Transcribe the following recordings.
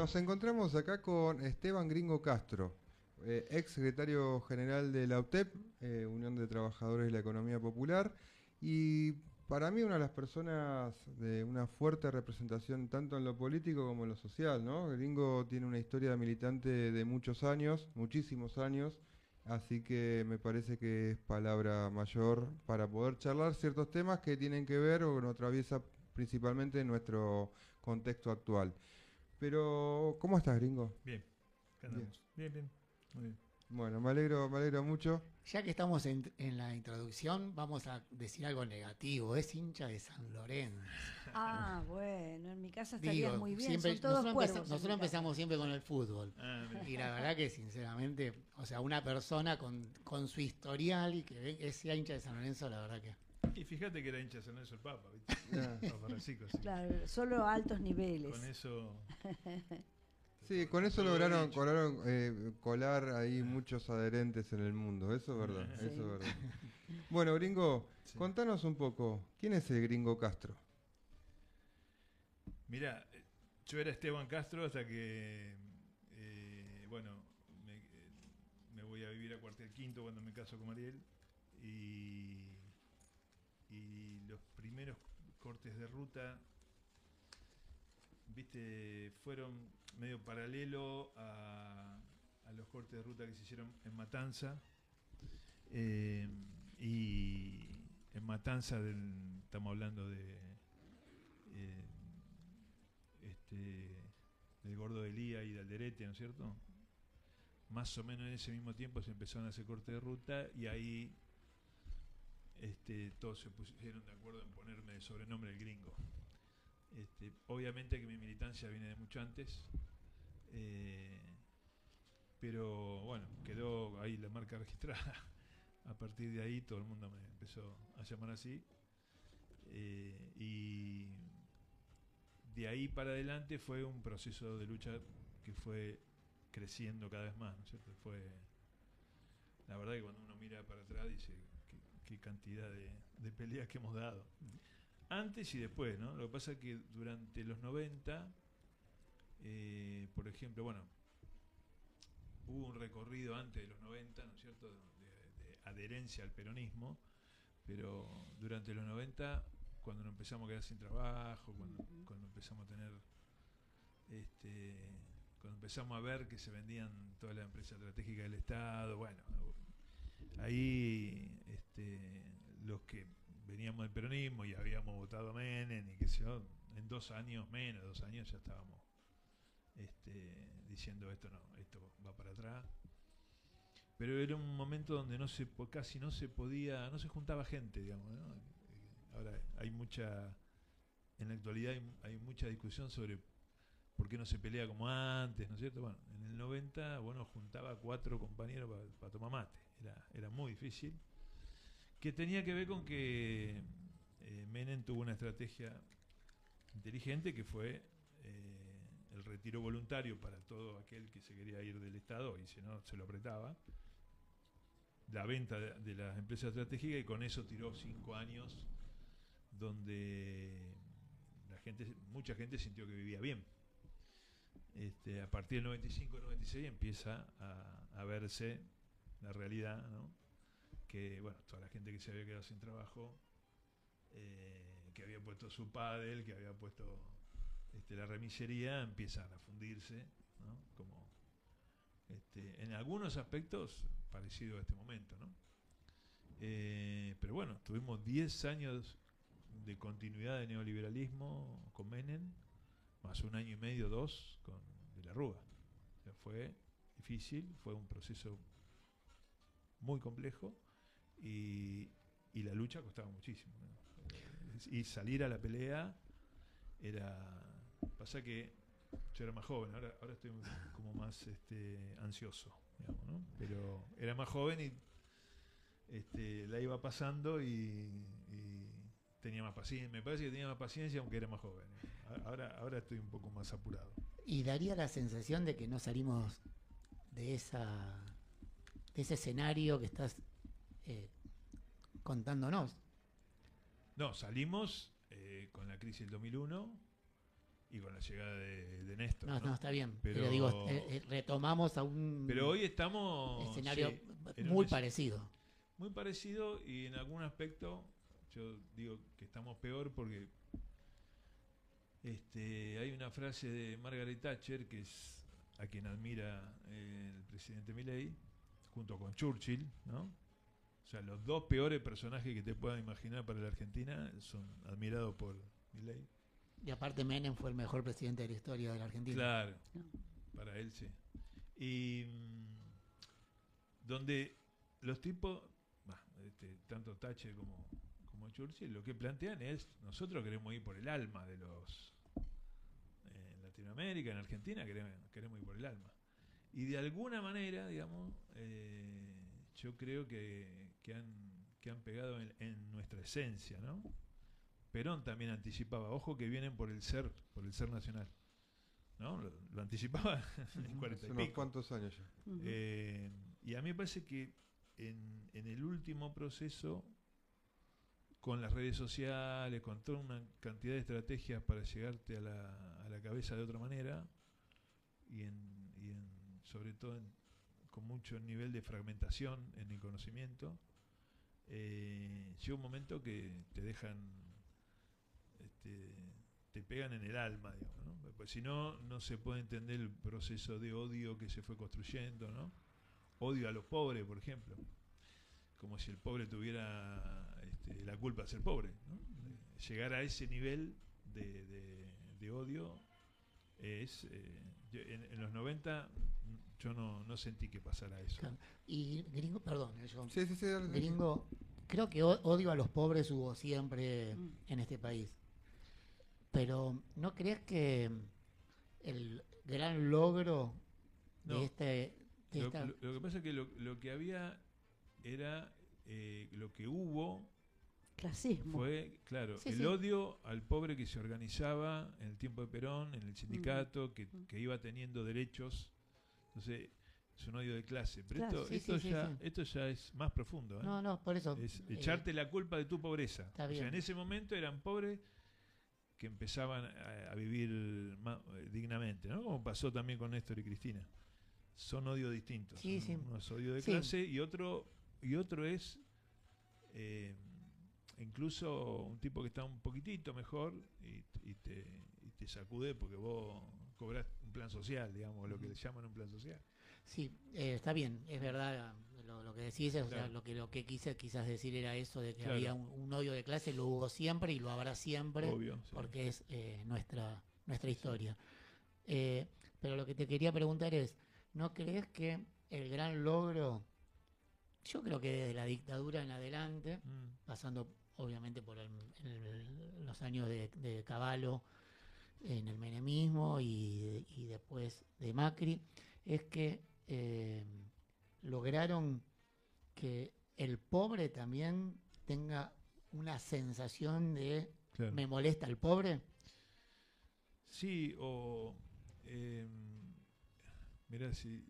nos encontramos acá con Esteban Gringo Castro, ex secretario general de la UTEP, Unión de Trabajadores de la Economía Popular, y para mí una de las personas de una fuerte representación tanto en lo político como en lo social, ¿no? Gringo tiene una historia militante de muchos años, muchísimos años, así que me parece que es palabra mayor para poder charlar ciertos temas que tienen que ver o nos atraviesa principalmente nuestro contexto actual. Pero, ¿cómo estás, gringo? Bien, acá Bien. andamos. Bien, bien. Muy bien. Bueno, me alegro mucho. Ya que estamos en la introducción, vamos a decir algo negativo. Es hincha de San Lorenzo. Ah, bueno, en mi casa estarías Digo, muy bien, siempre, son todos cuervos. en nosotros mi casa. empezamos siempre con el fútbol. Ah, bien. Y la verdad que, sinceramente, o sea, una persona con su historial y que sea hincha de San Lorenzo, la verdad que... Y fíjate que era hincha de San Lorenzo el Papa, ¿viste? Ah. Papa Francisco, así que Claro, solo a altos niveles. con eso. Sí, con eso Todo lograron, dicho. colar ahí muchos adherentes en el mundo, eso es verdad, Sí. eso es verdad. Bueno, gringo, Sí. contanos un poco, ¿quién es el gringo Castro? Mirá, yo era Esteban Castro hasta que, bueno, me voy a vivir a Cuartel Quinto cuando me caso con Mariel. Y los primeros cortes de ruta, viste, fueron medio paralelo a los cortes de ruta que se hicieron en Matanza. Y en Matanza estamos hablando de eh, del Gordo de Elía y de Alderete, ¿no es cierto? Más o menos en ese mismo tiempo se empezaron a hacer cortes de ruta y ahí todos se pusieron de acuerdo en ponerme de sobrenombre el gringo. Obviamente que mi militancia viene de mucho antes, pero bueno, quedó ahí la marca registrada. A partir de ahí todo el mundo me empezó a llamar así, y de ahí para adelante fue un proceso de lucha que fue creciendo cada vez más, ¿no es cierto? La verdad que cuando uno mira para atrás dice qué cantidad de peleas que hemos dado. Antes y después, ¿no? Lo que pasa es que durante los 90, por ejemplo, bueno, hubo un recorrido antes de los 90, ¿no es cierto?, de adherencia al peronismo, pero durante los 90, cuando nos empezamos a quedar sin trabajo, cuando empezamos a tener, cuando empezamos a ver que se vendían todas las empresas estratégicas del Estado, bueno, ahí los que veníamos del peronismo y habíamos votado a Menem y qué sé yo, en 2 años, menos de 2 años, ya estábamos diciendo esto va para atrás. Pero era un momento donde casi no se podía, no se juntaba gente, digamos, ¿no? Ahora en la actualidad hay mucha discusión sobre por qué no se pelea como antes, ¿no es cierto? Bueno, en el 90, bueno, juntaba 4 compañeros para tomar mate, era muy difícil, que tenía que ver con que Menem tuvo una estrategia inteligente que fue el retiro voluntario para todo aquel que se quería ir del Estado y si no se lo apretaba, la venta de las empresas estratégicas, y con eso tiró 5 años donde mucha gente sintió que vivía bien. A partir del 95-96 empieza a verse la realidad, ¿no? Que bueno, toda la gente que se había quedado sin trabajo, que había puesto su pádel, que había puesto la remisería, empiezan a fundirse, ¿no? Como en algunos aspectos parecido a este momento, ¿no? Pero bueno, tuvimos 10 años de continuidad de neoliberalismo con Menem, más 1 año y medio, 2 de la Rúa. O sea, fue difícil, fue un proceso muy complejo y la lucha costaba muchísimo, ¿no? Y salir a la pelea pasa que yo era más joven, ahora estoy como más ansioso, digamos, ¿no? Pero era más joven y la iba pasando y tenía más paciencia. Me parece que tenía más paciencia aunque era más joven. Ahora estoy un poco más apurado. Y daría la sensación de que no salimos de ese escenario que estás contándonos. No, salimos con la crisis del 2001, y con la llegada de Néstor. No, está bien. Pero digo, retomamos a un pero hoy estamos escenario en muy parecido. Muy parecido, y en algún aspecto yo digo que estamos peor porque hay una frase de Margaret Thatcher, que es a quien admira el presidente Milei, junto con Churchill, ¿no? O sea, los dos peores personajes que te puedan imaginar para la Argentina son admirados por Milei. Y aparte Menem fue el mejor presidente de la historia de la Argentina. Claro, para él sí. Y donde los tipos, tanto Thatcher como Churchill, lo que plantean es: nosotros queremos ir por el alma de los... En Latinoamérica, en Argentina, queremos ir por el alma. Y de alguna manera, digamos, yo creo que han pegado en nuestra esencia, ¿no? Perón también anticipaba, ojo que vienen por el ser nacional, ¿no? Lo anticipaba en 40 y hace unos pico. cuantos años ya. Y a mí me parece que en el último proceso, con las redes sociales, con toda una cantidad de estrategias para llegarte a la cabeza de otra manera, y sobre todo con mucho nivel de fragmentación en el conocimiento, llega un momento que te dejan, te pegan en el alma, digamos, ¿no? Pues si no, no se puede entender el proceso de odio que se fue construyendo, ¿no? Odio a los pobres, por ejemplo, como si el pobre tuviera la culpa de ser pobre, ¿no? Llegar a ese nivel de odio es... en los 90 yo no sentí que pasara eso. Claro. Y Gringo, perdón, Sí, Gringo, creo que odio a los pobres hubo siempre en este país. Pero ¿no crees que el gran logro de esta... Lo que pasa es que lo que había era, lo que hubo clasismo. fue, claro, Sí, el sí. odio al pobre que se organizaba en el tiempo de Perón, en el sindicato, que iba teniendo derechos. Entonces, es un odio de clase. Pero Claro, esto ya es más profundo, ¿eh? No, por eso... Es echarte la culpa de tu pobreza. Está O sea, bien. en ese momento eran pobres que empezaban a vivir dignamente, ¿no? Como pasó también con Néstor y Cristina. Son odios distintos. Sí, ¿no? sí. Uno es odio de Sí. clase y otro es incluso un tipo que está un poquitito mejor y te sacude porque vos cobrás un plan social, digamos, lo que le llaman un plan social. Sí, está bien, es verdad lo que decís, o sea, Claro. lo que quise quizás decir era eso de que Claro. había un odio de clase, lo hubo siempre y lo habrá siempre, Obvio, sí. porque es nuestra historia. Pero lo que te quería preguntar es, ¿no crees que el gran logro, yo creo que desde la dictadura en adelante, pasando obviamente por los años de Cavallo en el menemismo y después de Macri, es que lograron que el pobre también tenga una sensación de Claro. me molesta el pobre? Sí, o mirá, si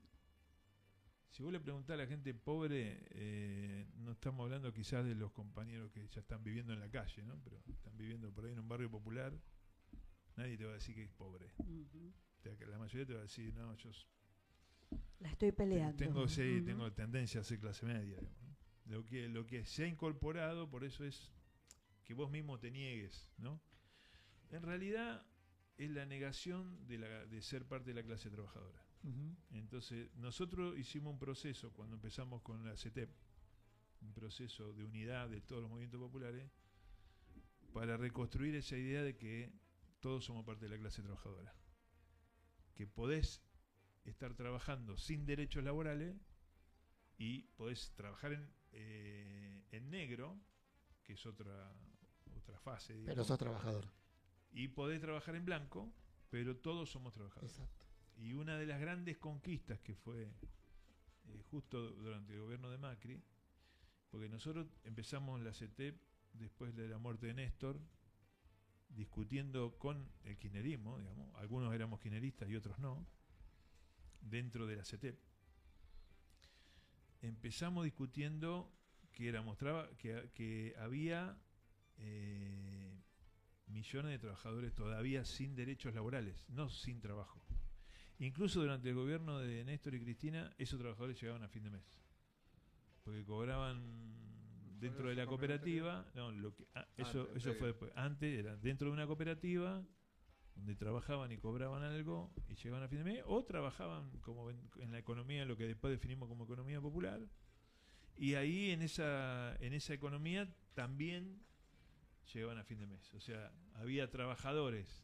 vos le preguntás a la gente pobre, no estamos hablando quizás de los compañeros que ya están viviendo en la calle, ¿no? Pero están viviendo por ahí en un barrio popular, nadie te va a decir que es pobre. O sea, que la mayoría te va a decir, no, yo La estoy peleando. tengo tendencia a ser clase media, digamos, ¿no? Lo que se ha incorporado, por eso es que vos mismo te niegues, ¿no? En realidad es la negación de ser parte de la clase trabajadora. Entonces, nosotros hicimos un proceso cuando empezamos con la CETEP, un proceso de unidad de todos los movimientos populares, para reconstruir esa idea de que todos somos parte de la clase trabajadora. Que podés estar trabajando sin derechos laborales y podés trabajar en negro, que es otra fase, digamos, Pero sos trabajador. y podés trabajar en blanco, pero todos somos trabajadores. Exacto. Y una de las grandes conquistas que fue justo durante el gobierno de Macri, porque nosotros empezamos la CETEP después de la muerte de Néstor, discutiendo con el kirchnerismo, digamos, algunos éramos kirchneristas y otros no, dentro de la CETEP. Empezamos discutiendo que había millones de trabajadores todavía sin derechos laborales, no sin trabajo. Incluso durante el gobierno de Néstor y Cristina, esos trabajadores llegaban a fin de mes. Porque cobraban dentro de la cooperativa, no, eso fue después. Antes era dentro de una cooperativa donde trabajaban y cobraban algo y llegaban a fin de mes, o trabajaban como en la economía, lo que después definimos como economía popular, y ahí en esa economía también llegaban a fin de mes. O sea, había trabajadores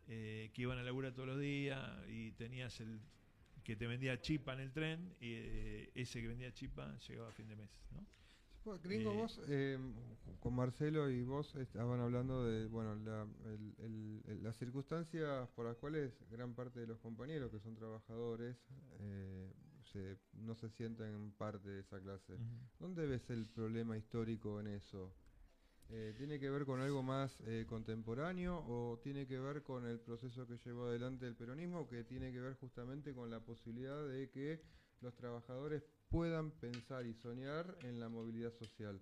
que iban a laburar todos los días y tenías el que te vendía chipa en el tren y ese que vendía chipa llegaba a fin de mes, ¿no? Gringo, vos con Marcelo y vos estaban hablando de las circunstancias por las cuales gran parte de los compañeros que son trabajadores no se sienten parte de esa clase. ¿Dónde ves el problema histórico en eso? ¿Tiene que ver con algo más contemporáneo o tiene que ver con el proceso que llevó adelante el peronismo, que tiene que ver justamente con la posibilidad de que los trabajadores puedan pensar y soñar en la movilidad social?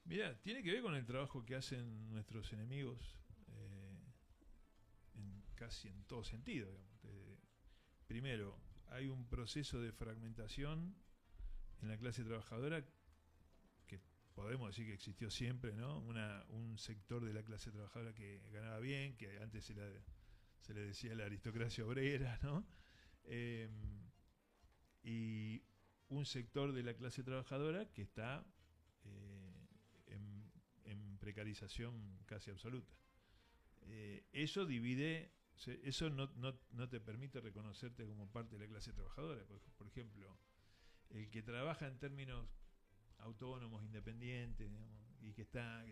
Mira, tiene que ver con el trabajo que hacen nuestros enemigos casi en todo sentido, digamos. Primero, hay un proceso de fragmentación en la clase trabajadora que podemos decir que existió siempre, ¿no? Un sector de la clase trabajadora que ganaba bien, que antes se le decía la aristocracia obrera, ¿no? Y un sector de la clase trabajadora que está en precarización casi absoluta. Eso divide, eso no te permite reconocerte como parte de la clase trabajadora. Por ejemplo, el que trabaja en términos autónomos, independientes, digamos, y que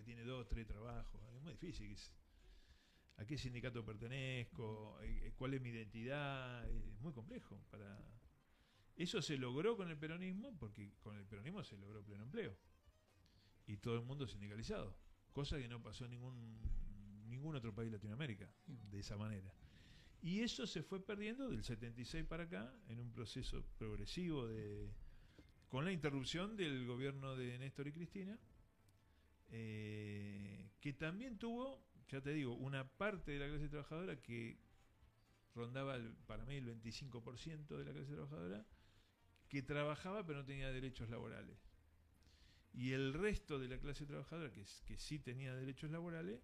tiene 2, 3 trabajos, es muy difícil. ¿A qué sindicato pertenezco? ¿Cuál es mi identidad? Es muy complejo. Eso se logró con el peronismo, porque con el peronismo se logró pleno empleo y todo el mundo sindicalizado, cosa que no pasó en ningún otro país de Latinoamérica de esa manera. Y eso se fue perdiendo del 76 para acá en un proceso progresivo con la interrupción del gobierno de Néstor y Cristina, que también tuvo, ya te digo, una parte de la clase trabajadora que rondaba para mí el 25% de la clase trabajadora, que trabajaba pero no tenía derechos laborales. Y el resto de la clase trabajadora, que sí tenía derechos laborales,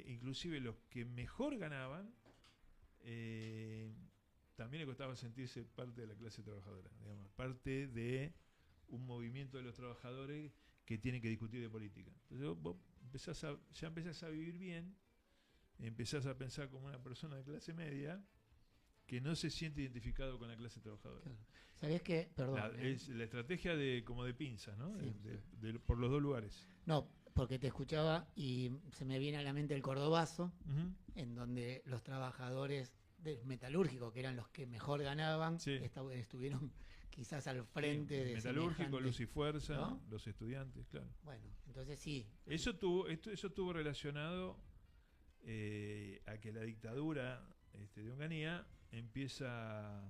inclusive los que mejor ganaban, también le costaba sentirse parte de la clase trabajadora, digamos, parte de un movimiento de los trabajadores que tienen que discutir de política. Entonces vos ya empezás a vivir bien, empezás a pensar como una persona de clase media que no se siente identificado con la clase trabajadora. Claro. ¿Sabés qué? Perdón. Es la estrategia como de pinzas, ¿no? Sí. Por los dos lugares. No, porque te escuchaba y se me viene a la mente el cordobazo, en donde los trabajadores metalúrgicos, que eran los que mejor ganaban, sí, estuvieron quizás al frente de metalúrgico, Luz y Fuerza, ¿no? Los estudiantes, claro. Bueno, entonces sí. Eso tuvo relacionado a que la dictadura de Onganía empieza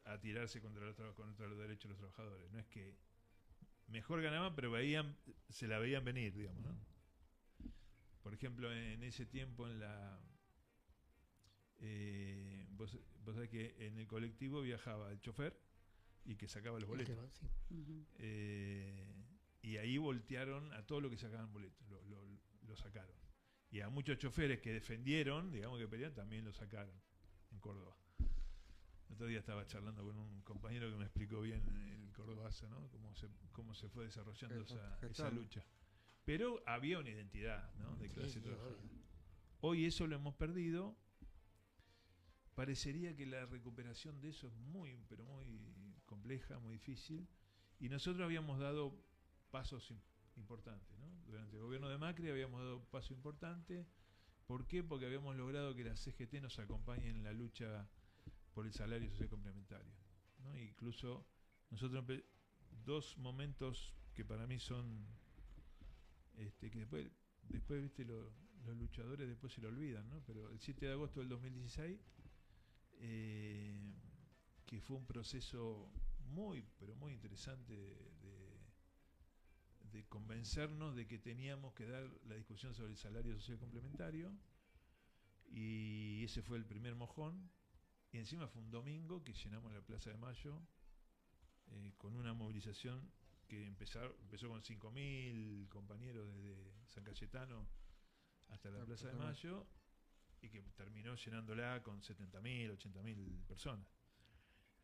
a tirarse contra los derechos de los trabajadores. No es que mejor ganaban, pero se la veían venir, digamos, ¿no? Por ejemplo, en ese tiempo vos sabés que en el colectivo viajaba el chofer y que sacaba los boletos. Sí. Y ahí voltearon a todo lo que sacaban boletos, lo sacaron. Y a muchos choferes que defendieron, digamos que pelearon, también lo sacaron en Córdoba. El otro día estaba charlando con un compañero que me explicó bien el cordobazo, ¿no? Cómo se fue desarrollando esa lucha. Pero había una identidad, ¿no? De clase trabajadora. Hoy eso lo hemos perdido. Parecería que la recuperación de eso es muy, pero muy compleja, muy difícil. Y nosotros habíamos dado pasos importantes, ¿no? Durante el gobierno de Macri habíamos dado pasos importantes. ¿Por qué? Porque habíamos logrado que la CGT nos acompañe en la lucha por el salario social complementario, ¿no? Incluso nosotros dos momentos que para mí son que después viste los luchadores después se lo olvidan, ¿no? Pero el 7 de agosto del 2016 que fue un proceso muy pero muy interesante de convencernos de que teníamos que dar la discusión sobre el salario social complementario, y ese fue el primer mojón, y encima fue un domingo que llenamos la Plaza de Mayo con una movilización que empezó con 5.000 compañeros desde San Cayetano hasta la Plaza de Mayo, y que terminó llenándola con 70.000, 80.000 personas.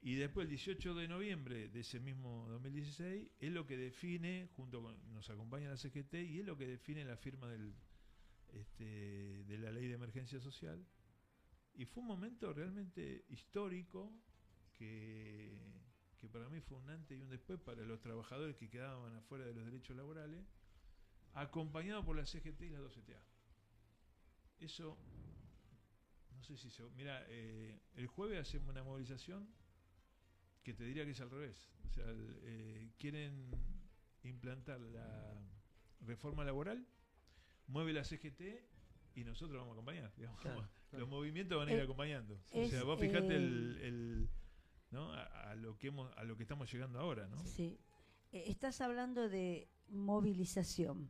Y después el 18 de noviembre de ese mismo 2016 es lo que define, nos acompaña la CGT, y es lo que define la firma de la ley de emergencia social. Y fue un momento realmente histórico que para mí fue un antes y un después para los trabajadores que quedaban afuera de los derechos laborales, acompañado por la CGT y la 2CTA. Eso, no sé si Mira, el jueves hacemos una movilización que te diría que es al revés. O sea, quieren implantar la reforma laboral, mueve la CGT y nosotros vamos a acompañar. Digamos. Claro. Los movimientos van a ir acompañando. O sea, vos fijate ¿no? a lo que estamos llegando ahora, ¿no? Sí. Estás hablando de movilización.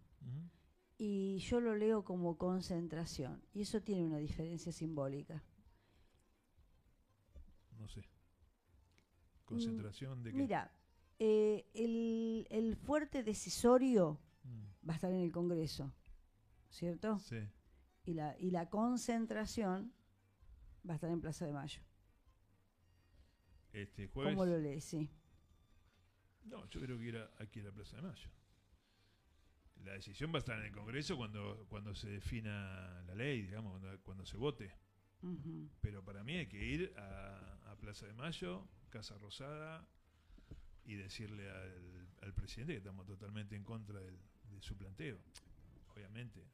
Y yo lo leo como concentración. Y eso tiene una diferencia simbólica. No sé. ¿Concentración de qué? Mira, el fuerte decisorio va a estar en el Congreso, ¿cierto? Sí. Y la concentración va a estar en Plaza de Mayo. Este jueves. ¿Cómo lo lees? Sí. No, yo creo que hay que ir a Plaza de Mayo. La decisión va a estar en el Congreso cuando se defina la ley, digamos, cuando se vote. Pero para mí hay que ir a Plaza de Mayo, Casa Rosada, y decirle al presidente que estamos totalmente en contra de su planteo. Obviamente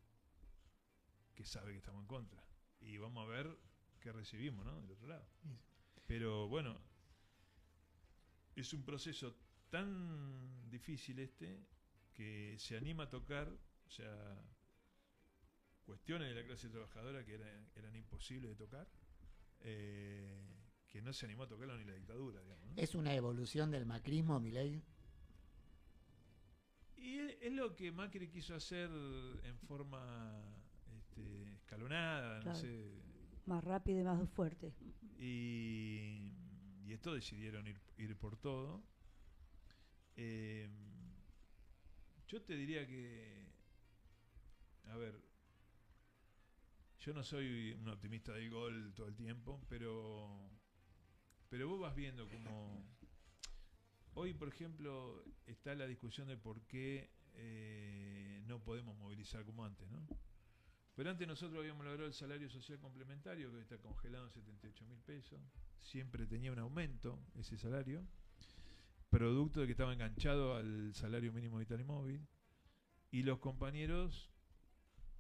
que sabe que estamos en contra. Y vamos a ver qué recibimos, ¿no? Del otro lado. Pero bueno, es un proceso tan difícil que se anima a tocar, o sea, cuestiones de la clase trabajadora que eran imposibles de tocar, que no se animó a tocarlo ni la dictadura, digamos, ¿no? ¿Es una evolución del macrismo, Milei? Y es lo que Macri quiso hacer en forma escalonada, claro. No sé. Más rápido y más fuerte. Y estos decidieron ir por todo. Yo te diría que, a ver, yo no soy un optimista del gol todo el tiempo, pero vos vas viendo como hoy, por ejemplo, está la discusión de por qué no podemos movilizar como antes, ¿no? Pero antes nosotros habíamos logrado el salario social complementario, que está congelado en 78.000 pesos. Siempre tenía un aumento ese salario, producto de que estaba enganchado al salario mínimo vital y móvil. Y los compañeros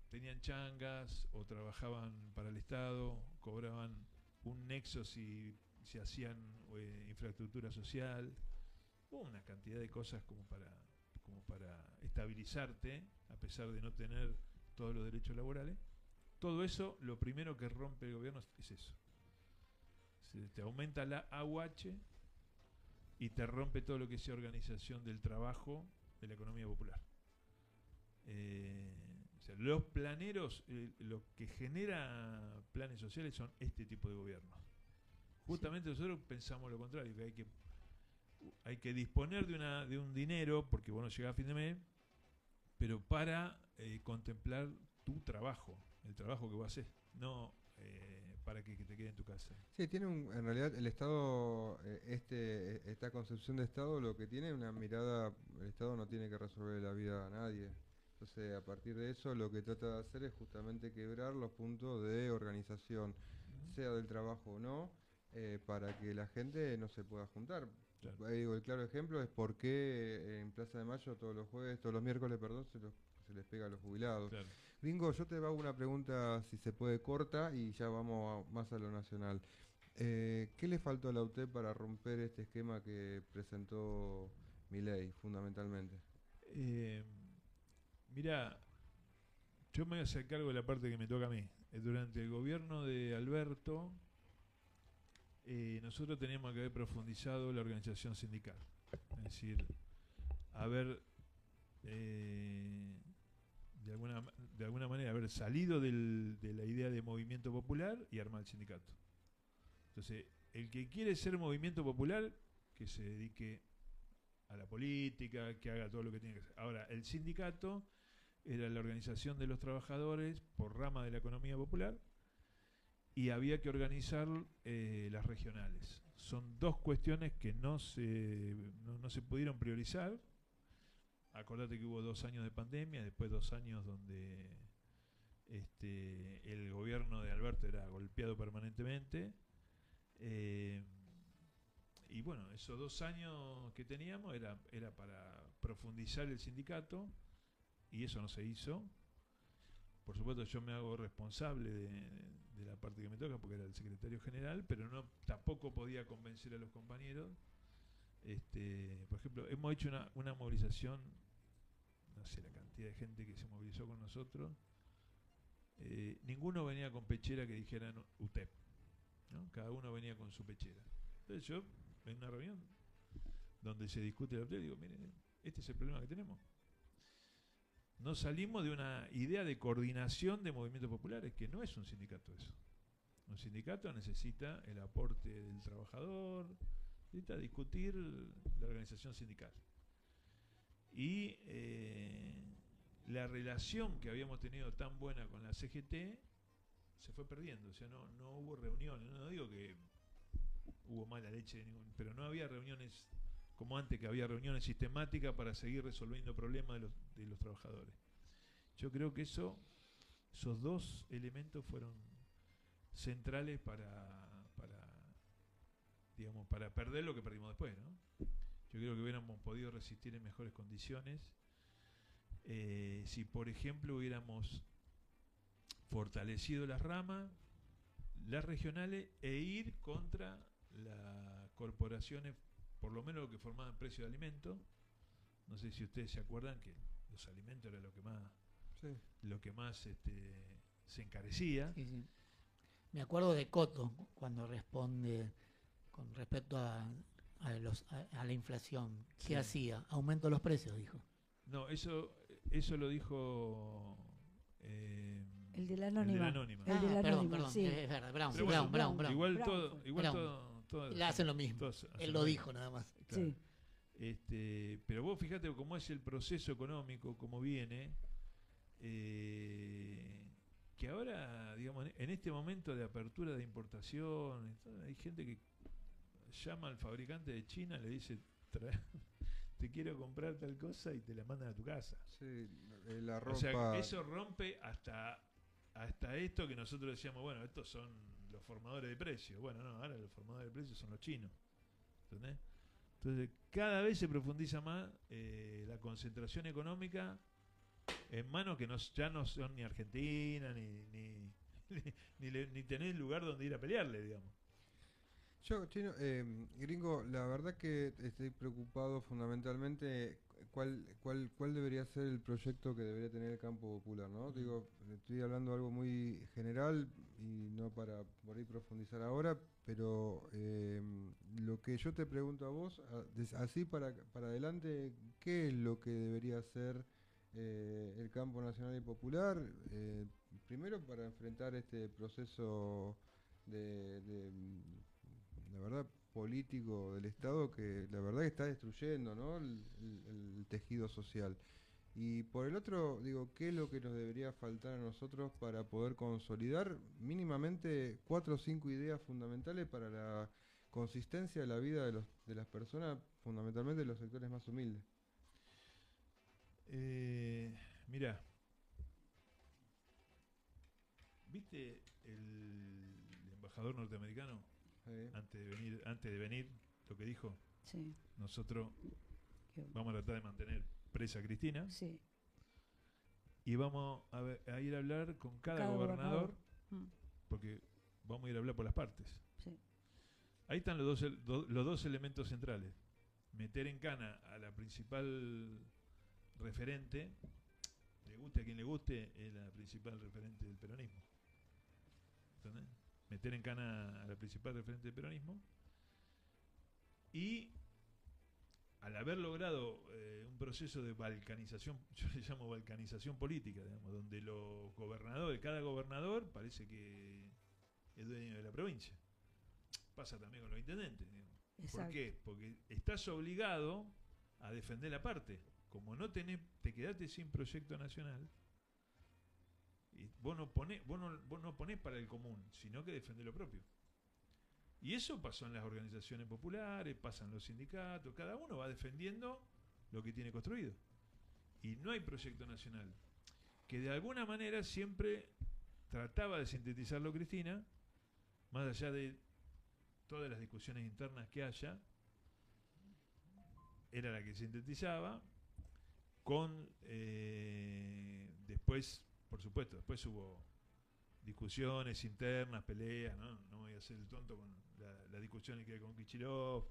tenían changas o trabajaban para el Estado, cobraban un nexo si hacían infraestructura social. Hubo una cantidad de cosas como para estabilizarte, a pesar de no tener todos los derechos laborales. Todo eso, lo primero que rompe el gobierno es eso. Te aumenta la AUH y te rompe todo lo que sea organización del trabajo de la economía popular. O sea, los planeros, lo que genera planes sociales son este tipo de gobiernos. Justamente sí. Nosotros pensamos lo contrario, que hay que disponer de un dinero, porque vos no llegás a fin de mes, pero para contemplar tu trabajo, el trabajo que vos haces, no para que te quede en tu casa. Sí, tiene en realidad el Estado, esta concepción de Estado, lo que tiene una mirada, el Estado no tiene que resolver la vida a nadie. Entonces, a partir de eso, lo que trata de hacer es justamente quebrar los puntos de organización, sea del trabajo o no, para que la gente no se pueda juntar. Claro. Ahí digo, el claro ejemplo es por qué en Plaza de Mayo todos los miércoles, se les pega a los jubilados. Claro. Gringo, yo te hago una pregunta, si se puede, corta, y ya vamos más a lo nacional. ¿Qué le faltó a la UTEP para romper este esquema que presentó Milei, fundamentalmente? Mirá, yo me voy a hacer cargo de la parte que me toca a mí. Durante el gobierno de Alberto, nosotros teníamos que haber profundizado la organización sindical. Es decir, haber de alguna manera haber salido de la idea de movimiento popular y armar el sindicato. Entonces, el que quiere ser movimiento popular, que se dedique a la política, que haga todo lo que tiene que hacer. Ahora, el sindicato era la organización de los trabajadores por rama de la economía popular y había que organizar las regionales. Son dos cuestiones que no se pudieron priorizar. Acordate que hubo 2 años de pandemia, después 2 años donde el gobierno de Alberto era golpeado permanentemente. Y bueno, esos 2 años que teníamos era para profundizar el sindicato y eso no se hizo. Por supuesto yo me hago responsable de la parte que me toca porque era el secretario general, pero tampoco podía convencer a los compañeros. Por ejemplo, hemos hecho una movilización, no sé la cantidad de gente que se movilizó con nosotros. Ninguno venía con pechera que dijeran UTEP, ¿no? Cada uno venía con su pechera. Entonces yo, en una reunión donde se discute la UTEP, digo, miren, este es el problema que tenemos. No salimos de una idea de coordinación de movimientos populares, que no es un sindicato eso. Un sindicato necesita el aporte del trabajador, necesita discutir la organización sindical. Y la relación que habíamos tenido tan buena con la CGT se fue perdiendo, o sea, no hubo reuniones, no digo que hubo mala leche, pero no había reuniones como antes, que había reuniones sistemáticas para seguir resolviendo problemas de los trabajadores. Yo creo que esos 2 elementos fueron centrales digamos, para perder lo que perdimos después, ¿no? Yo creo que hubiéramos podido resistir en mejores condiciones si, por ejemplo, hubiéramos fortalecido las ramas, las regionales, e ir contra las corporaciones, por lo menos lo que formaban precio de alimentos. No sé si ustedes se acuerdan que los alimentos era lo que más se encarecía. Sí, sí. Me acuerdo de Coto cuando responde con respecto a la inflación. ¿Qué Sí. hacía? Aumentó los precios, dijo. No, eso lo dijo El de la Anónima. El de la perdón, Anónima, sí. es verdad, Brown. Pero bueno, Brown. Igual Brown. todo Le hacen lo mismo. todos Él lo dijo nada más. Claro. Sí. Pero vos fíjate cómo es el proceso económico, cómo viene, que ahora, digamos, en este momento de apertura de importación, hay gente que llama al fabricante de China, le dice, te quiero comprar tal cosa y te la mandan a tu casa. Sí, la ropa. O sea, eso rompe hasta esto que nosotros decíamos, bueno, estos son los formadores de precios. Bueno, no, ahora los formadores de precios son los chinos. ¿Entendés? Entonces, cada vez se profundiza más la concentración económica en manos que ya no son ni Argentina, ni tenés lugar donde ir a pelearle, digamos. Yo, Chino, Gringo, la verdad que estoy preocupado fundamentalmente cuál debería ser el proyecto que debería tener el campo popular, ¿no? Digo, estoy hablando de algo muy general y no para por ahí profundizar ahora, pero lo que yo te pregunto a vos, así para adelante, ¿qué es lo que debería hacer el campo nacional y popular? Primero para enfrentar este proceso de la verdad político del Estado que la verdad que está destruyendo, ¿no? el tejido social. Y por el otro, digo, ¿qué es lo que nos debería faltar a nosotros para poder consolidar mínimamente 4 o 5 ideas fundamentales para la consistencia de la vida de las personas, fundamentalmente de los sectores más humildes? Mirá, ¿viste el embajador norteamericano? Antes de venir, lo que dijo, Sí. nosotros vamos a tratar de mantener presa a Cristina, Sí. y vamos a ir a hablar con cada gobernador, Mm. porque vamos a ir a hablar por las partes. Sí. Ahí están los dos elementos centrales. Meter en cana a la principal referente, le guste a quien le guste, es la principal referente del peronismo. ¿Entendés? Meter en cana a la principal referente del peronismo y al haber logrado un proceso de balcanización, yo le llamo balcanización política, digamos, donde los gobernadores, cada gobernador parece que es dueño de la provincia. Pasa también con los intendentes, digamos. ¿Por qué? Porque estás obligado a defender la parte. Como no tenés, te quedaste sin proyecto nacional, y vos no ponés para el común, sino que defendés lo propio. Y eso pasó en las organizaciones populares, pasa en los sindicatos, cada uno va defendiendo lo que tiene construido. Y no hay proyecto nacional. Que de alguna manera siempre trataba de sintetizarlo Cristina, más allá de todas las discusiones internas que haya, era la que sintetizaba, con después, por supuesto, después hubo discusiones internas, peleas, no voy a ser el tonto con la discusión que hay con Kicillof,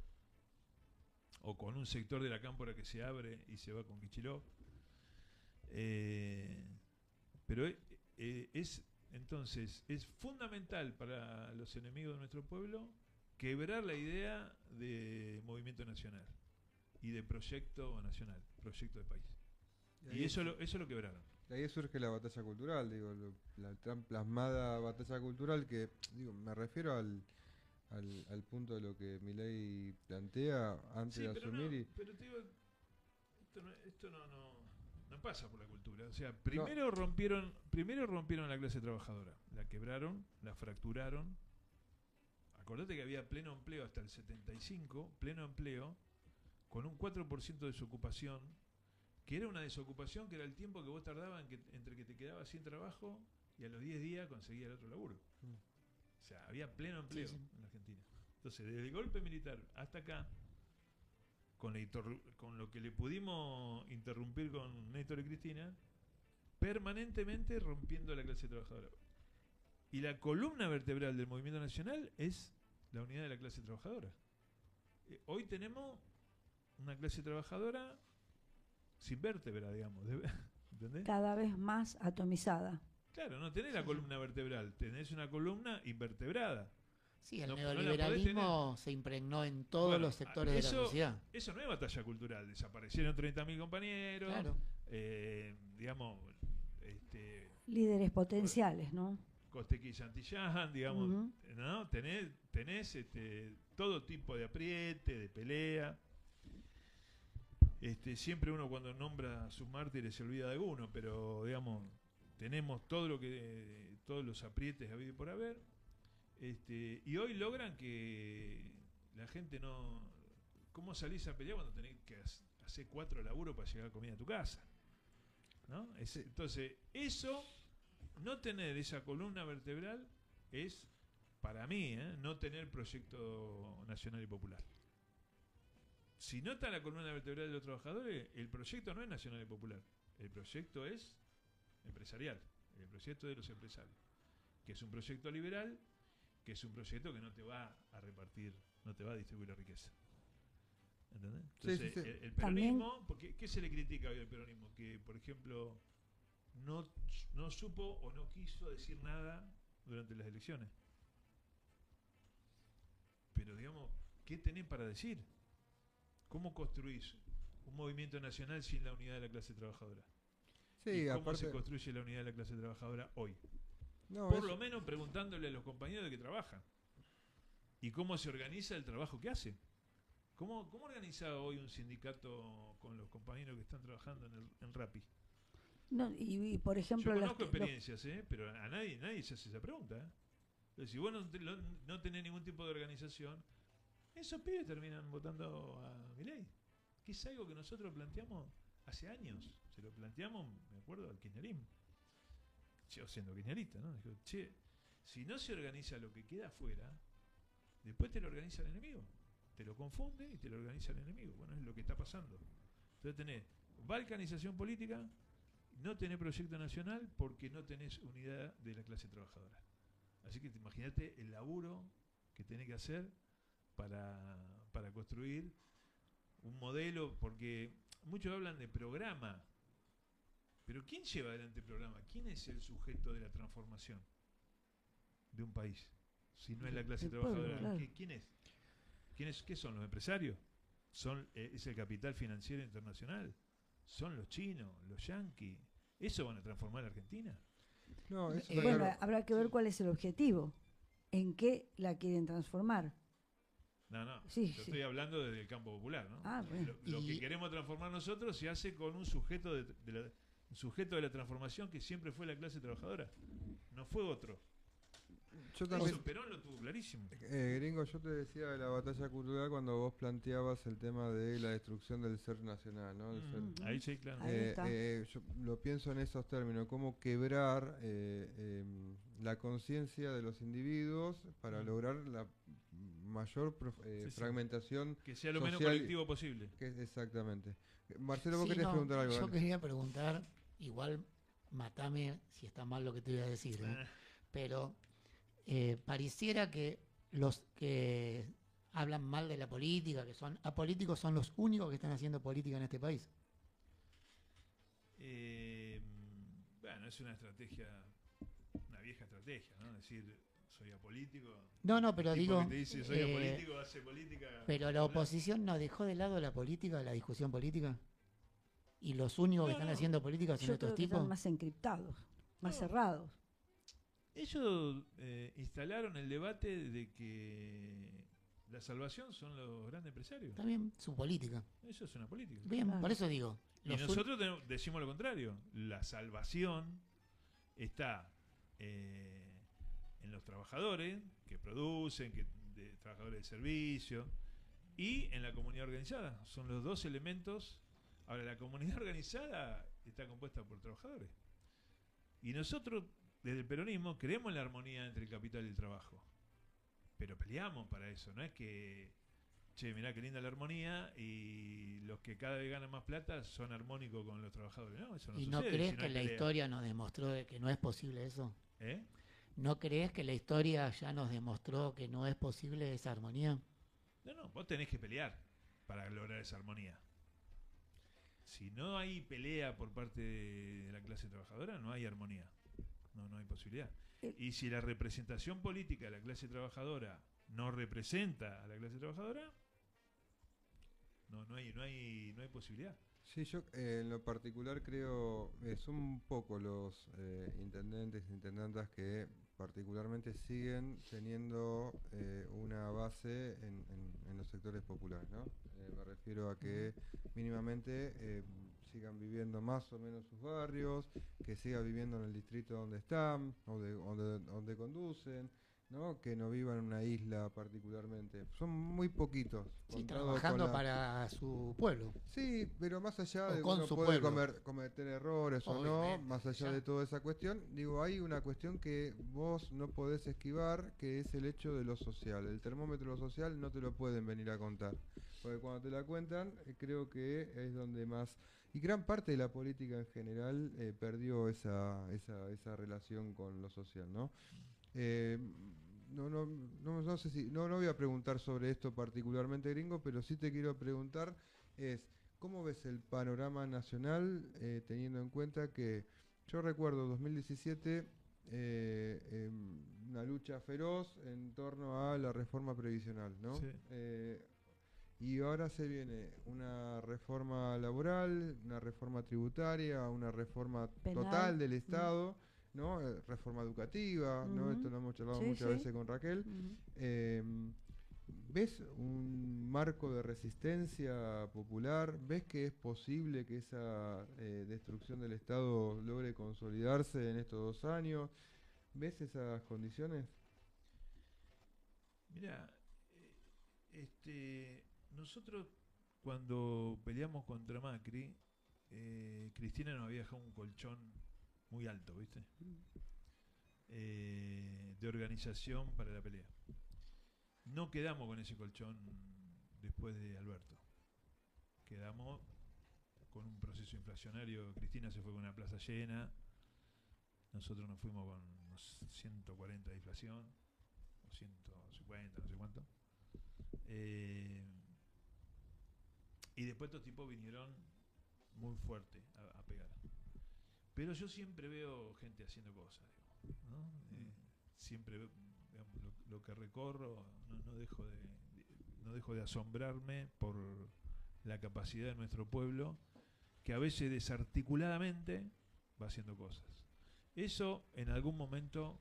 o con un sector de la cámpora que se abre y se va con Kicillof. Pero entonces es fundamental para los enemigos de nuestro pueblo quebrar la idea de movimiento nacional y de proyecto nacional, proyecto de país. Y eso lo quebraron. De ahí surge la batalla cultural, digo, la tan plasmada batalla cultural que, digo, me refiero al punto de lo que Milei plantea antes de asumir. Pero te digo, esto no pasa por la cultura. O sea, primero rompieron la clase trabajadora, la quebraron, la fracturaron. Acordate que había pleno empleo hasta el 75, pleno empleo, con un 4% de desocupación, que era una desocupación que era el tiempo que vos tardabas entre que te quedabas sin trabajo y a los 10 días conseguías el otro laburo. O sea, había pleno empleo en Argentina. Entonces, desde el golpe militar hasta acá, con lo que le pudimos interrumpir con Néstor y Cristina, permanentemente rompiendo la clase trabajadora. Y la columna vertebral del movimiento nacional es la unidad de la clase trabajadora. Hoy tenemos una clase trabajadora sin vértebra, digamos. ¿Entendés? Cada vez más atomizada. Claro, no tenés la columna vertebral, tenés una columna invertebrada. Sí, el neoliberalismo se impregnó en todos los sectores de la sociedad. Eso no es batalla cultural, desaparecieron 30.000 compañeros, claro. Digamos... líderes potenciales, ¿no? Costequi y Santillán, digamos, ¿no? Tenés todo tipo de apriete, de pelea. Siempre uno cuando nombra a sus mártires se olvida de uno, pero digamos, tenemos todos los aprietes habido y por haber, y hoy logran que la gente no... ¿Cómo salís a pelear cuando tenés que hacer 4 laburos para llegar comida a tu casa? ¿No? Entonces, no tener esa columna vertebral es, para mí, no tener proyecto nacional y popular. Si no está la columna vertebral de los trabajadores, el proyecto no es nacional y popular. El proyecto es empresarial. El proyecto de los empresarios. Que es un proyecto liberal, que es un proyecto que no te va a repartir, no te va a distribuir la riqueza. ¿Entendés? Entonces, sí. El peronismo, ¿qué se le critica hoy al peronismo? Que, por ejemplo, no supo o no quiso decir nada durante las elecciones. Pero, digamos, ¿qué tenés para decir? ¿Cómo construís un movimiento nacional sin la unidad de la clase trabajadora? Sí, ¿Y cómo se construye la unidad de la clase trabajadora hoy? Por lo menos preguntándole a los compañeros de que trabajan. ¿Y cómo se organiza el trabajo que hacen? ¿Cómo organiza hoy un sindicato con los compañeros que están trabajando en Rappi? No, y por ejemplo... Yo conozco experiencias, pero a nadie se hace esa pregunta. Entonces, si vos no tenés ningún tipo de organización, esos pibes terminan votando a Milei, que es algo que nosotros planteamos hace años. Se lo planteamos, me acuerdo, al kirchnerismo. Yo siendo kirchnerista, ¿no? Dijo, si no se organiza lo que queda afuera, después te lo organiza el enemigo. Te lo confunde y te lo organiza el enemigo. Bueno, es lo que está pasando. Entonces tenés balcanización política, no tenés proyecto nacional porque no tenés unidad de la clase trabajadora. Así que imagínate el laburo que tenés que hacer para construir un modelo, porque muchos hablan de programa, pero ¿quién lleva adelante el programa? ¿Quién es el sujeto de la transformación de un país? Si no es la clase trabajadora, claro. ¿Quién es? ¿Qué son los empresarios? es el capital financiero internacional, son los chinos, los yanquis. ¿Eso van a transformar la Argentina? No, eso Bueno, claro. habrá que ver cuál es el objetivo, en qué la quieren transformar. No, Sí, yo sí. estoy hablando desde el campo popular, ¿no? Ah, bueno. Lo que queremos transformar nosotros se hace con un sujeto un sujeto de la transformación que siempre fue la clase trabajadora, no fue otro. Yo también, Eso Perón lo tuvo clarísimo. Gringo, yo te decía de la batalla cultural cuando vos planteabas el tema de la destrucción del ser nacional, ¿no? Ahí sí, claro. Ahí está. Yo lo pienso en esos términos, cómo quebrar la conciencia de los individuos para lograr la mayor Sí. fragmentación Que sea lo menos social colectivo posible. exactamente. Marcelo, vos Sí, querés no, preguntar algo. yo Dale. quería preguntar, igual matame si está mal lo que te voy a decir, pero pareciera que los que hablan mal de la política, que son apolíticos, son los únicos que están haciendo política en este país. Bueno, es una estrategia, una vieja estrategia, ¿no? Decir, soy apolítico. No, pero El tipo digo, que te dice, soy apolítico, hace política. pero la oposición no dejó de lado la política, la discusión política. Y los únicos que están haciendo política son Yo estos creo que tipos. están más encriptados, más No. cerrados. Ellos instalaron el debate de que la salvación son los grandes empresarios. También su política. Eso es una política. Bien, Claro. por eso digo. Y los nosotros decimos lo contrario. La salvación está en los trabajadores que producen, trabajadores de servicio, y en la comunidad organizada. Son los dos elementos. Ahora, la comunidad organizada está compuesta por trabajadores. Y nosotros, desde el peronismo, creemos en la armonía entre el capital y el trabajo. Pero peleamos para eso. No es que, che, mirá qué linda la armonía y los que cada vez ganan más plata son armónicos con los trabajadores. No, eso no ¿Y sucede. no crees si no que hay la pelea. historia nos demostró de que no es posible eso? ¿Eh? ¿No crees que la historia ya nos demostró que no es posible esa armonía? No, vos tenés que pelear para lograr esa armonía. Si no hay pelea por parte de la clase trabajadora, no hay armonía. No hay posibilidad. Y si la representación política de la clase trabajadora no representa a la clase trabajadora, no hay posibilidad. Sí, yo en lo particular creo, son pocos los intendentes e intendantas que particularmente siguen teniendo una base en los sectores populares, ¿no? Me refiero a que mínimamente sigan viviendo más o menos sus barrios, que sigan viviendo en el distrito donde están, o donde conducen, ¿no? Que no vivan en una isla particularmente. Son muy poquitos. Sí, contado trabajando con para su pueblo. Sí, pero más allá O de que con uno su puede pueblo. cometer errores o no, Obviamente, más allá ya. de toda esa cuestión, digo, hay una cuestión que vos no podés esquivar, que es el hecho de lo social. El termómetro de lo social no te lo pueden venir a contar, porque cuando te la cuentan, creo que es donde más... Y gran parte de la política en general perdió esa relación con lo social, ¿no? No sé si, no voy a preguntar sobre esto particularmente, Gringo, pero sí te quiero preguntar ¿cómo ves el panorama nacional teniendo en cuenta que yo recuerdo 2017 una lucha feroz en torno a la reforma previsional, ¿no? Sí. Y ahora se viene una reforma laboral, una reforma tributaria, una reforma Penal. total del Estado, ¿no? Reforma educativa, ¿no? Esto lo hemos charlado Sí, muchas sí. veces con Raquel. ¿Ves un marco de resistencia popular? ¿Ves que es posible que esa destrucción del Estado logre consolidarse en estos 2 años? ¿Ves esas condiciones? Mira, nosotros cuando peleamos contra Macri, Cristina nos había dejado un colchón muy alto, ¿viste? De organización para la pelea. No quedamos con ese colchón después de Alberto. Quedamos con un proceso inflacionario. Cristina se fue con una plaza llena. Nosotros nos fuimos con unos 140 de inflación, o 150, no sé cuánto. Y después estos tipos vinieron muy fuerte a pegar. Pero yo siempre veo gente haciendo cosas, digamos, ¿no? Siempre digamos, lo que recorro, no dejo de asombrarme por la capacidad de nuestro pueblo, que a veces desarticuladamente va haciendo cosas. Eso en algún momento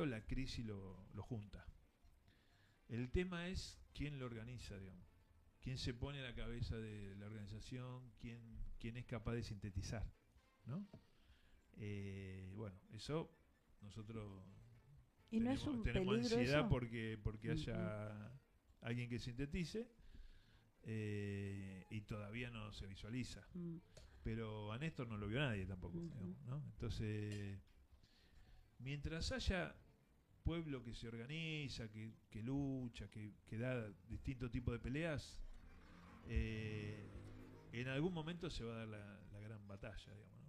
la crisis lo junta. El tema es quién lo organiza, digamos. Quién se pone a la cabeza de la organización, quién es capaz de sintetizar, ¿no? Bueno, eso nosotros y no es un tenemos peligro ansiedad eso, porque haya alguien que sintetice, y todavía no se visualiza. Pero a Néstor no lo vio nadie tampoco, digamos, ¿no? Entonces, mientras haya pueblo que se organiza, que lucha, que da distintos tipos de peleas, en algún momento se va a dar la gran batalla, digamos, ¿no?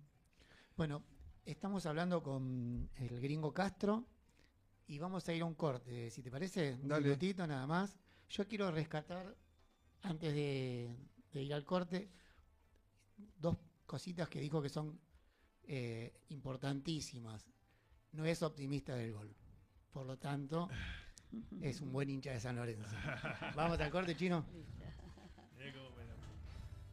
Bueno, estamos hablando con el gringo Castro y vamos a ir a un corte, si te parece, un Dale. minutito nada más. Yo quiero rescatar, antes de ir al corte, dos cositas que dijo que son importantísimas. No es optimista del gol, por lo tanto es un buen hincha de San Lorenzo. Vamos al corte, Chino.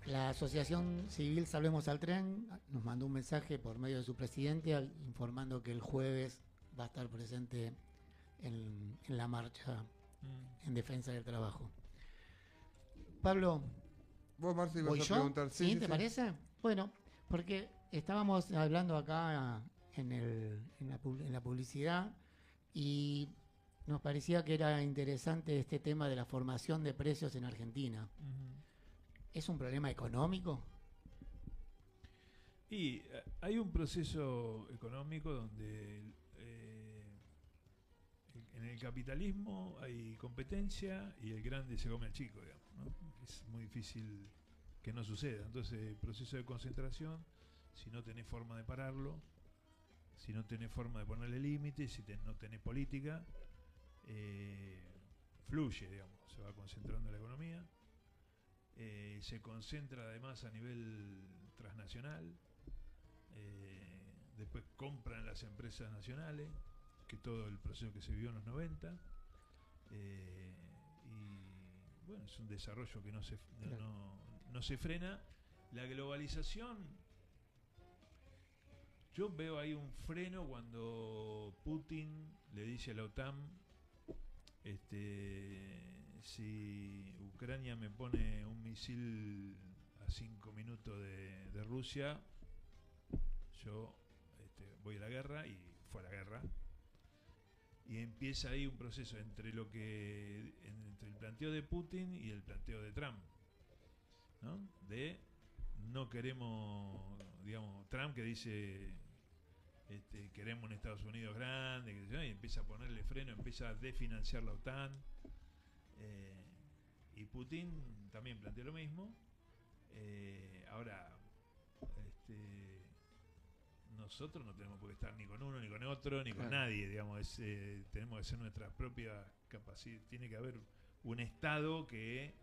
La Asociación Civil Salvemos al Tren nos mandó un mensaje por medio de su presidente informando que el jueves va a estar presente en la marcha en defensa del trabajo. Pablo, Vos, Marci, ¿voy vas a yo? preguntar. ¿Sí? ¿Te parece? Bueno, porque estábamos hablando acá en la publicidad y nos parecía que era interesante este tema de la formación de precios en Argentina. ¿Es un problema económico? Y hay un proceso económico donde en el capitalismo hay competencia y el grande se come al chico, digamos, ¿no? Es muy difícil que no suceda. Entonces, el proceso de concentración, si no tenés forma de pararlo, si no tenés forma de ponerle límites, si no tenés política, fluye, digamos, se va concentrando la economía. Se concentra además a nivel transnacional, después compran las empresas nacionales, que todo el proceso que se vivió en los 90, y bueno, es un desarrollo que no se frena. La globalización, yo veo ahí un freno cuando Putin le dice a la OTAN, si Ucrania me pone un misil a 5 minutos de Rusia, yo voy a la guerra, y fue a la guerra. Y empieza ahí un proceso entre el planteo de Putin y el planteo de Trump, ¿no? De no queremos, digamos, Trump que dice queremos un Estados Unidos grande, y empieza a ponerle freno, empieza a desfinanciar la OTAN, y Putin también plantea lo mismo. Ahora, nosotros no tenemos por qué estar ni con uno, ni con otro, ni con nadie, digamos. Tenemos que ser nuestras propias capacidades. Tiene que haber un Estado que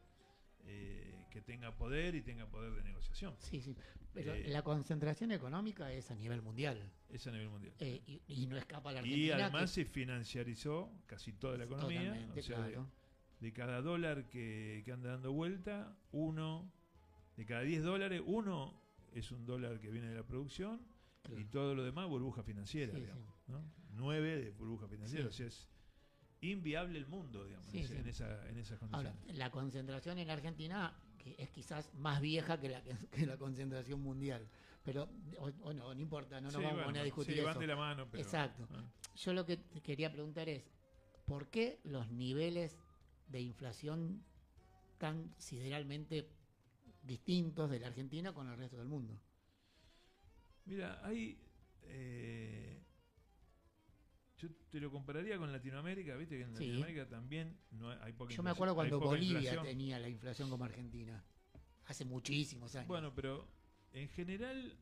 tenga poder y tenga poder de negociación. Sí, sí. Pero la concentración económica es a nivel mundial. Es a nivel mundial. Y no escapa a la Argentina. Y además se financiarizó casi toda la economía. Totalmente, o sea, claro. de cada dólar que anda dando vuelta, de cada 10 dólares, uno es un dólar que viene de la producción. Claro. Y todo lo demás burbuja financiera, sí, digamos, sí. ¿no? 9 de burbuja financiera, sí. O sea, es inviable el mundo, digamos, sí, en esas condiciones. Ahora, la concentración en Argentina que es quizás más vieja que la concentración mundial, pero no importa, no nos vamos a poner a discutir eso. Van de la mano, pero, exacto. Yo lo que te quería preguntar es, ¿por qué los niveles de inflación tan sideralmente distintos de la Argentina con el resto del mundo? Mira, yo te lo compararía con Latinoamérica, viste que en Latinoamérica también no hay poca inflación. Yo me acuerdo cuando Bolivia inflación. Tenía la inflación como Argentina, hace muchísimos años. Bueno, pero en general,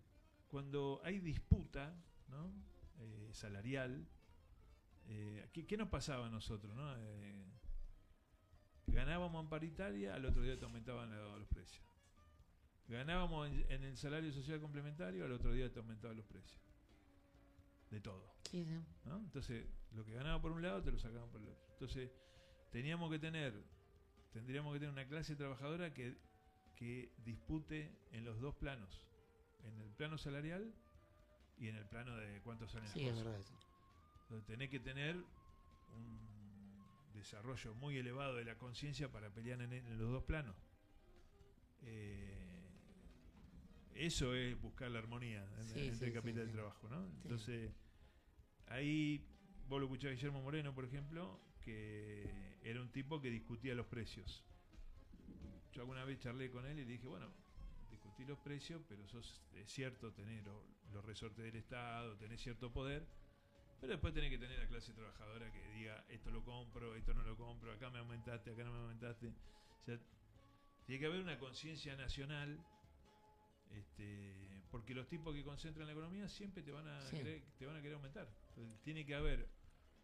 cuando hay disputa, ¿no? Salarial, ¿qué nos pasaba a nosotros, ¿no? Ganábamos en paritaria, al otro día te aumentaban los precios. Ganábamos en el salario social complementario, al otro día te aumentaban los precios. De todo. Sí, sí. ¿No? Entonces, lo que ganaba por un lado te lo sacaban por el otro. Entonces, teníamos que tener tendríamos que tener una clase trabajadora que dispute en los dos planos, en el plano salarial y en el plano de cuánto salen las Sí, es cosas. verdad eso. Entonces tenés que tener un desarrollo muy elevado de la conciencia para pelear en los dos planos. Eso es buscar la armonía entre el capital y el trabajo, ¿no? Sí. Entonces, ahí vos lo escuchás a Guillermo Moreno, por ejemplo, que era un tipo que discutía los precios. Yo alguna vez charlé con él y le dije, bueno, discutí los precios, pero es cierto tener los resortes del Estado, tener cierto poder, pero después tenés que tener la clase trabajadora que diga, esto lo compro, esto no lo compro, acá me aumentaste, acá no me aumentaste. O sea, tiene que haber una conciencia nacional, porque los tipos que concentran la economía siempre te van a querer aumentar. Entonces, tiene que haber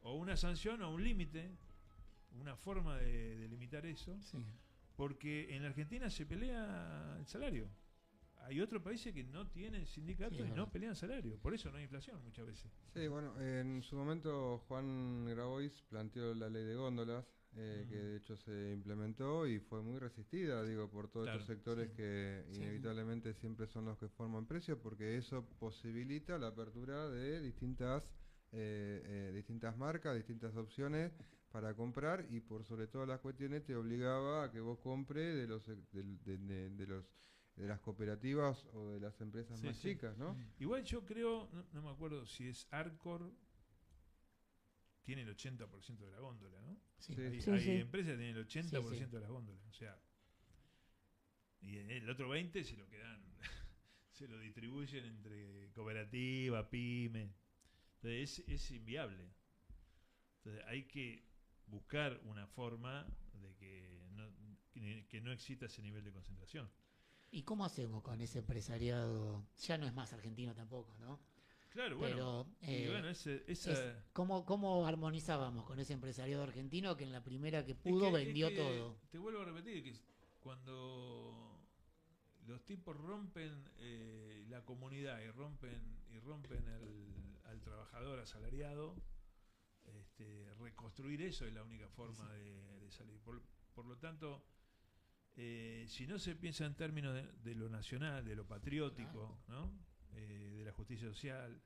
o una sanción o un límite, una forma de limitar eso, Sí. porque en la Argentina se pelea el salario. Hay otros países que no tienen sindicatos Sí, y no verdad. pelean salario, por eso no hay inflación muchas veces. Sí, bueno, en su momento Juan Grabois planteó la ley de góndolas, que de hecho se implementó y fue muy resistida, digo, por todos Claro, estos sectores sí. que Sí, inevitablemente siempre son los que forman precios, porque eso posibilita la apertura de distintas marcas, distintas opciones para comprar, y por sobre todas las cuestiones te obligaba a que vos compres de las cooperativas o de las empresas Sí, más sí. chicas, ¿no? Igual yo creo, no me acuerdo si es Arcor, tiene el 80% de la góndola, ¿no? Sí. Sí. Hay, Sí, hay sí. empresas que tienen el 80% Sí, sí. de las góndolas, o sea, y el otro 20 se lo quedan, se lo distribuyen entre cooperativa, pyme. Entonces es inviable. Entonces hay que buscar una forma de que no exista ese nivel de concentración. ¿Y cómo hacemos con ese empresariado? Ya no es más argentino tampoco, ¿no? Claro, bueno. Pero Y bueno, ¿cómo armonizábamos con ese empresariado argentino que en la primera que es pudo que- vendió es que todo? Te vuelvo a repetir que cuando los tipos rompen la comunidad y rompen al trabajador asalariado, reconstruir eso es la única forma de salir. Por lo tanto, si no se piensa en términos de lo nacional, de lo patriótico, ¿no? De la justicia social,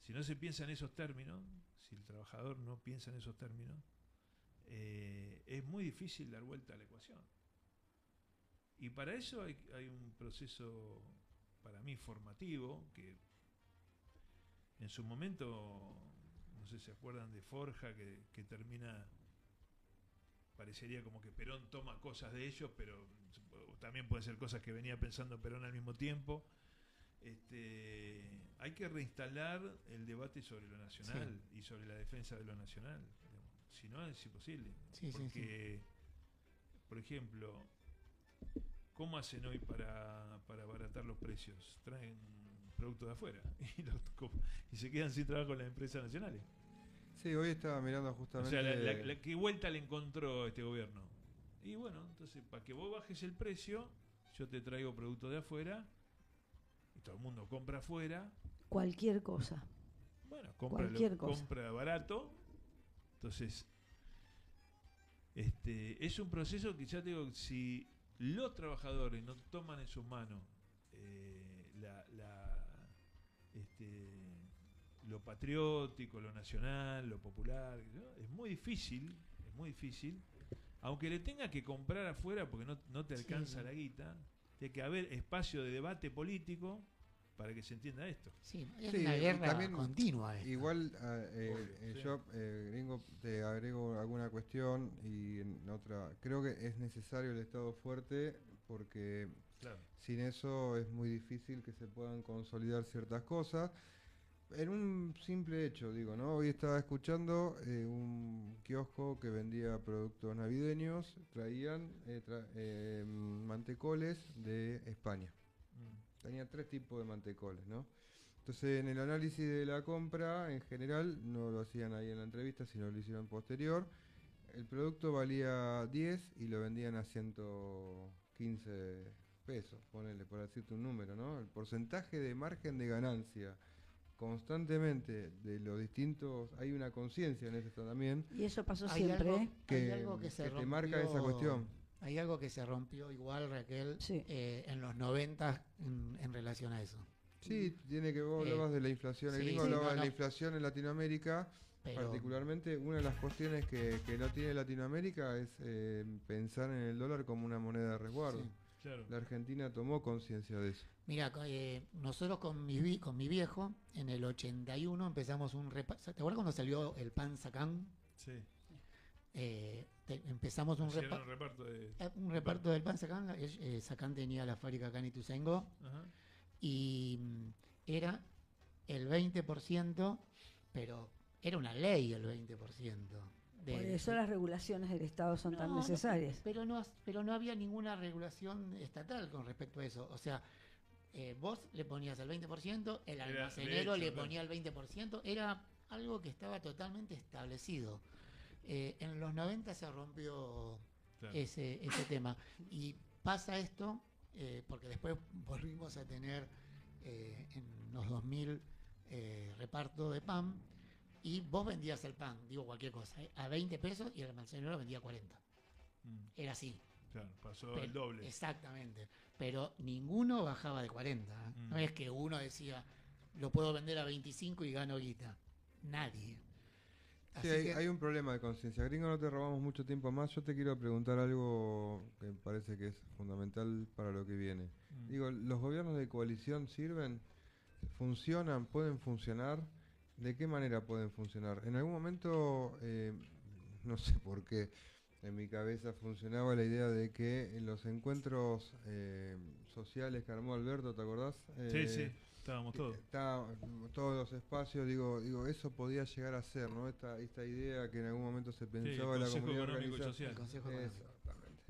si no se piensa en esos términos, si el trabajador no piensa en esos términos, es muy difícil dar vuelta a la ecuación. Y para eso hay un proceso, para mí, formativo, que en su momento, no sé si se acuerdan de Forja, que termina, parecería como que Perón toma cosas de ellos, pero también pueden ser cosas que venía pensando Perón al mismo tiempo. Hay que reinstalar el debate sobre lo nacional y sobre la defensa de lo nacional. Si no, es imposible. Sí, sí, porque, por ejemplo, ¿cómo hacen hoy para abaratar los precios? Traen productos de afuera y se quedan sin trabajo en las empresas nacionales. Sí, hoy estaba mirando O justamente... sea, ¿qué vuelta le encontró este gobierno? Y bueno, entonces, para que vos bajes el precio, yo te traigo productos de afuera y todo el mundo compra afuera. Cualquier cosa. Bueno, Cualquier cosa. compra barato. Entonces, es un proceso que ya te digo, si los trabajadores no toman en sus manos lo patriótico, lo nacional, lo popular, ¿no? Es muy difícil, aunque le tenga que comprar afuera porque no te alcanza la guita, tiene que haber espacio de debate político para que se entienda esto. Sí, es Sí, una y guerra también continua esta. Igual, sí. yo, gringo, te agrego alguna cuestión y en otra. Creo que es necesario el Estado fuerte porque Claro. sin eso es muy difícil que se puedan consolidar ciertas cosas. En un simple hecho, digo, ¿no? Hoy estaba escuchando un kiosco que vendía productos navideños, traían mantecoles de España. Tenía 3 tipos de mantecoles, ¿no? Entonces, en el análisis de la compra, en general, no lo hacían ahí en la entrevista, sino lo hicieron posterior. El producto valía 10 y lo vendían a 115 pesos, ponele, por decirte un número, ¿no? El porcentaje de margen de ganancia constantemente de los distintos, hay una conciencia en esto también. Y eso pasó Hay siempre. algo- Que, hay algo que se te rompió, marca esa cuestión. Hay algo que se rompió igual, Raquel, Sí. en los 90 en relación a eso. Sí, tiene que vos hablabas de la inflación. El sí, gringo sí, hablaba no, de no. la inflación en Latinoamérica. Pero, Particularmente, una de las cuestiones que no tiene Latinoamérica es pensar en el dólar como una moneda de resguardo. sí. Claro. La Argentina tomó conciencia de eso. Mira, nosotros con mi viejo, en el 81 empezamos un reparto. ¿Te acuerdas cuando salió el pan Sacán? Sí. Empezamos un, Hicieron un reparto de. un reparto del pan Sacán. Sacán tenía la fábrica acá en Ituzaingó Ajá. y era el 20%, pero era una ley el 20%. Por eso las regulaciones del Estado son tan necesarias. Pero no había ninguna regulación estatal con respecto a eso. O sea, vos le ponías el 20%, el almacenero le ponía el 20%, era algo que estaba totalmente establecido. En los 90 se rompió ese tema. Y pasa esto, porque después volvimos a tener en los 2000 reparto de pan, y vos vendías el pan, digo cualquier cosa, a 20 pesos y el almacenero vendía 40. Era así. Claro, pasó el doble. Exactamente. Pero ninguno bajaba de 40. No es que uno decía, lo puedo vender a 25 y gano guita. Nadie. Sí, hay un problema de conciencia. Gringo, no te robamos mucho tiempo más. Yo te quiero preguntar algo que me parece que es fundamental para lo que viene. Digo, ¿los gobiernos de coalición sirven? ¿Funcionan? ¿Pueden funcionar? ¿De qué manera pueden funcionar? En algún momento, no sé por qué, en mi cabeza funcionaba la idea de que en los encuentros sociales que armó Alberto, ¿te acordás? Sí, estábamos todos. Todos los espacios, digo, eso podía llegar a ser, ¿no? Esta idea que en algún momento se pensaba en la comunidad organizada. Social. El Consejo Económico. Exactamente.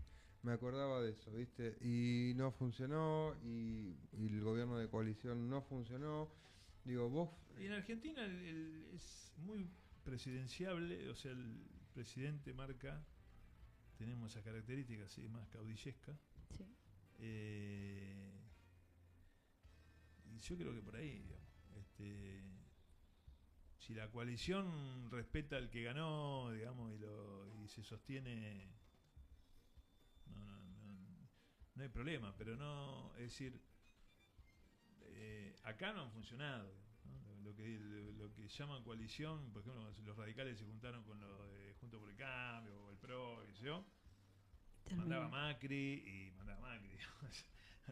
Me acordaba de eso, ¿viste? Y no funcionó, y el gobierno de coalición no funcionó. Digo, vos... Y en Argentina es muy presidenciable, o sea, el presidente marca, tenemos esa característica así más caudillesca. Sí. Y yo creo que por ahí, digamos, si la coalición respeta al que ganó, digamos, y se sostiene, no hay problema, pero no, es decir, acá no han funcionado, ¿no? Lo que llaman coalición, por ejemplo, los radicales se juntaron con los de Juntos por el Cambio o el PRO, y yo mandaba Macri.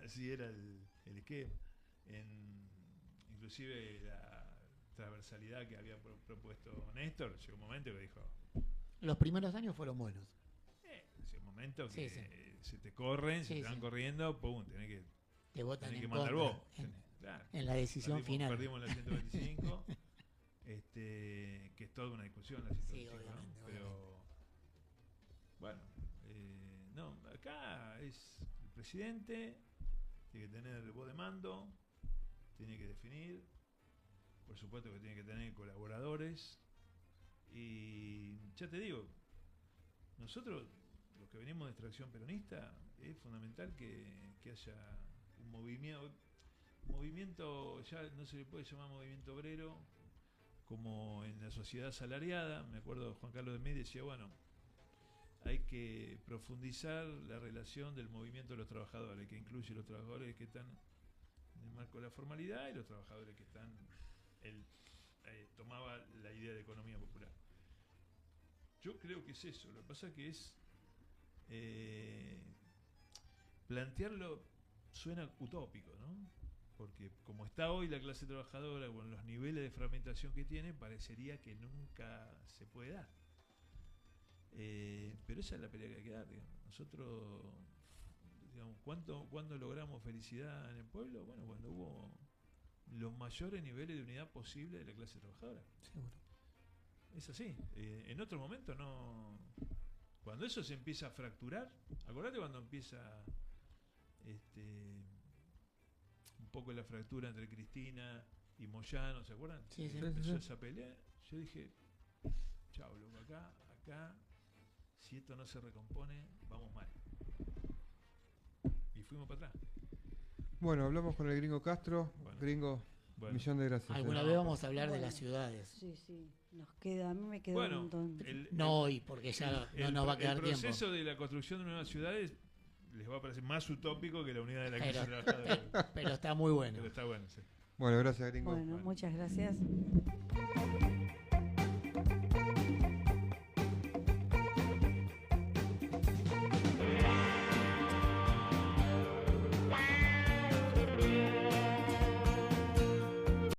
Así era el esquema. Inclusive la transversalidad que había propuesto Néstor, llegó un momento que dijo, Los primeros años fueron buenos. llegó un momento que Sí. se te corren, se Sí, te van sí. corriendo, pum, tenés que Te votan tenés que en mandar contra, vos. Claro. en la decisión final. Perdimos la 125, que es toda una discusión la 125, Sí, obviamente, ¿no? Pero bueno, no, acá es el presidente, tiene que tener voz de mando, tiene que definir, por supuesto que tiene que tener colaboradores, y ya te digo, nosotros, los que venimos de extracción peronista, es fundamental que haya un movimiento, ya no se le puede llamar movimiento obrero, como en la sociedad asalariada. Me acuerdo Juan Carlos de Medio decía, bueno, hay que profundizar la relación del movimiento de los trabajadores, que incluye los trabajadores que están en el marco de la formalidad y los trabajadores que están, él tomaba la idea de economía popular. Yo creo que es eso, lo que pasa que es plantearlo suena utópico, ¿no? Porque como está hoy la clase trabajadora, con los niveles de fragmentación que tiene, parecería que nunca se puede dar. Pero esa es la pelea que hay que dar, digamos. Nosotros, digamos, ¿cuándo logramos felicidad en el pueblo? Bueno, cuando hubo los mayores niveles de unidad posible de la clase trabajadora. Seguro. Es así. En otros momentos no. Cuando eso se empieza a fracturar, acordate cuando empieza un poco la fractura entre Cristina y Moyano, ¿se acuerdan? Sí, sí. Empezó esa pelea. Yo dije, chao, loco, acá, si esto no se recompone, vamos mal. Y fuimos para atrás. Bueno, hablamos con el Gringo Castro. Bueno. Gringo, Bueno. Millón de gracias. Alguna vez vamos a hablar de las ciudades. Sí, sí. A mí me queda un montón. No hoy, porque ya no nos va a quedar tiempo. El proceso de la construcción de nuevas ciudades les va a parecer más utópico que la unidad de la clase trabajadora. Pero está muy bueno. Pero está bueno, sí. Bueno, gracias, Gringo. Bueno, muchas gracias.